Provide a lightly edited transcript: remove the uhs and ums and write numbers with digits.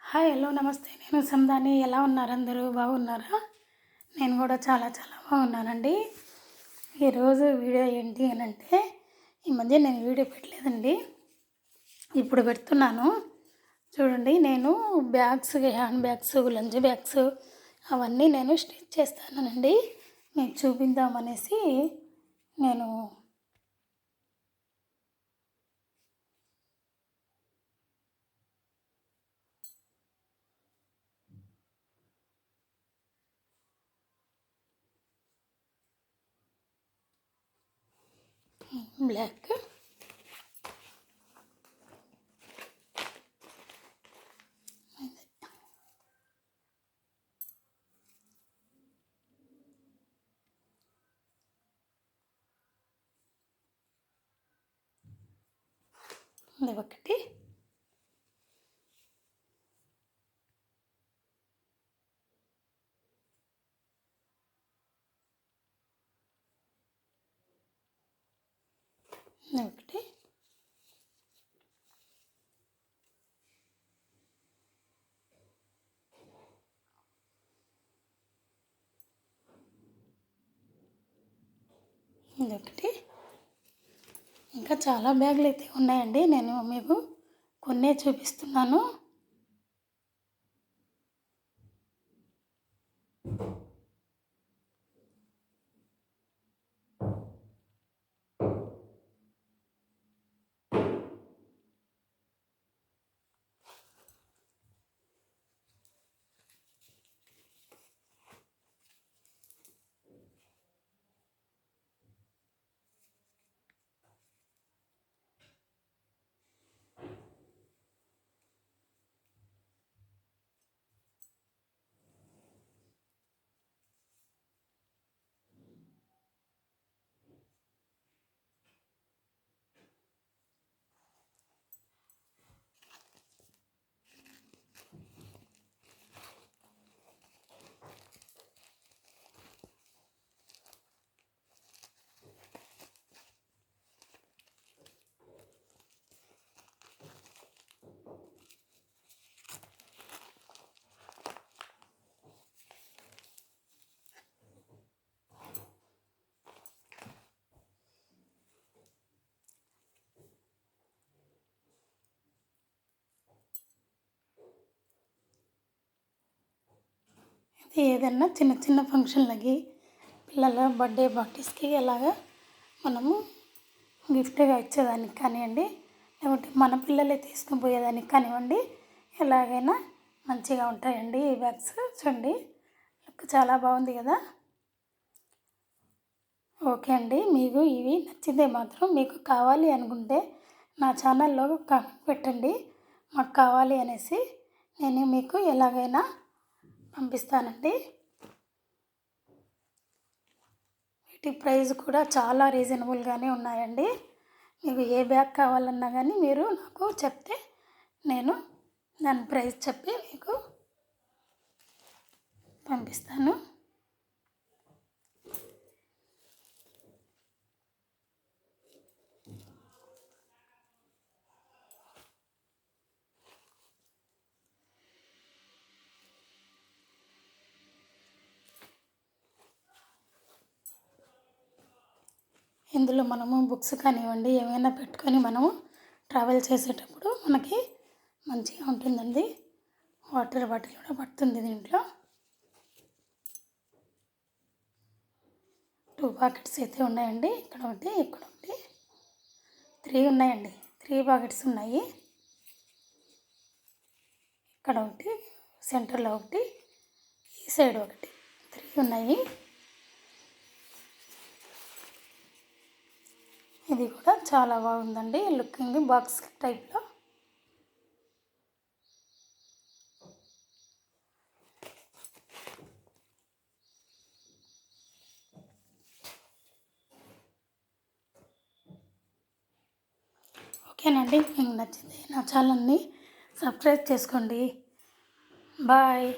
Hi hello నమస్తే. నేను సందాని. ఎలా ఉన్నారు అందరూ? బాగున్నారా? నేను కూడా చాలా చాలా బాగున్నానండి. ఈరోజు వీడియో ఏంటి అని అంటే, ఈ మధ్య నేను వీడియో పెట్టలేదండి, ఇప్పుడు పెడుతున్నాను. చూడండి, నేను bags, hand bags, lunch bags అవన్నీ నేను స్టిచ్ చేస్తానండి. మీకు చూపిద్దామనేసి నేను బ్లాక్ ఇది ఒకటి, ఇది ఒకటి, ఇది ఒకటి. ఇంకా చాలా బ్యాగులు అయితే ఉన్నాయండి, నేను మీకు కొన్నే చూపిస్తున్నాను. ఇది ఏదన్నా చిన్న చిన్న ఫంక్షన్లకి, పిల్లల బర్త్డే పార్టీస్కి అలాగా మనము గిఫ్ట్గా ఇచ్చేదానికి కానివ్వండి, లేకపోతే మన పిల్లలే తీసుకుని పోయేదానికి కానివ్వండి, ఎలాగైనా మంచిగా ఉంటాయండి ఈ బ్యాగ్స్. చూడండి, లుక్ చాలా బాగుంది కదా. ఓకే అండి, మీకు ఇవి నచ్చితే మాత్రం మీకు కావాలి అనుకుంటే నా ఛానల్లో కామెంట్ పెట్టండి, మాకు కావాలి అనేసి నేను మీకు ఎలాగైనా పంపిస్తానండి. వీటి ప్రైస్ కూడా చాలా రీజనబుల్గానే ఉన్నాయండి. మీకు ఏ బ్యాగ్ కావాలన్నా కానీ మీరు నాకు చెప్తే నేను దాని ప్రైస్ చెప్పి మీకు పంపిస్తాను. ఇందులో మనము బుక్స్ కానివ్వండి ఏమైనా పెట్టుకొని మనము ట్రావెల్ చేసేటప్పుడు మనకి మంచిగా ఉంటుందండి. వాటర్ బాటిల్ కూడా పడుతుంది దీంట్లో. 2 పాకెట్స్ అయితే ఉన్నాయండి. ఇక్కడ ఒకటి, ఇక్కడ ఒకటి, 3 ఉన్నాయండి. 3 పాకెట్స్ ఉన్నాయి. ఇక్కడ ఒకటి, సెంటర్లో ఒకటి, ఈ సైడ్ ఒకటి, 3 ఉన్నాయి. ఇది కూడా చాలా బాగుందండి, లుకింగ్ బాక్స్ టైప్లో. ఓకేనండి, మీకు నచ్చింది నా ఛానల్ని సబ్స్క్రైబ్ చేసుకోండి. బాయ్.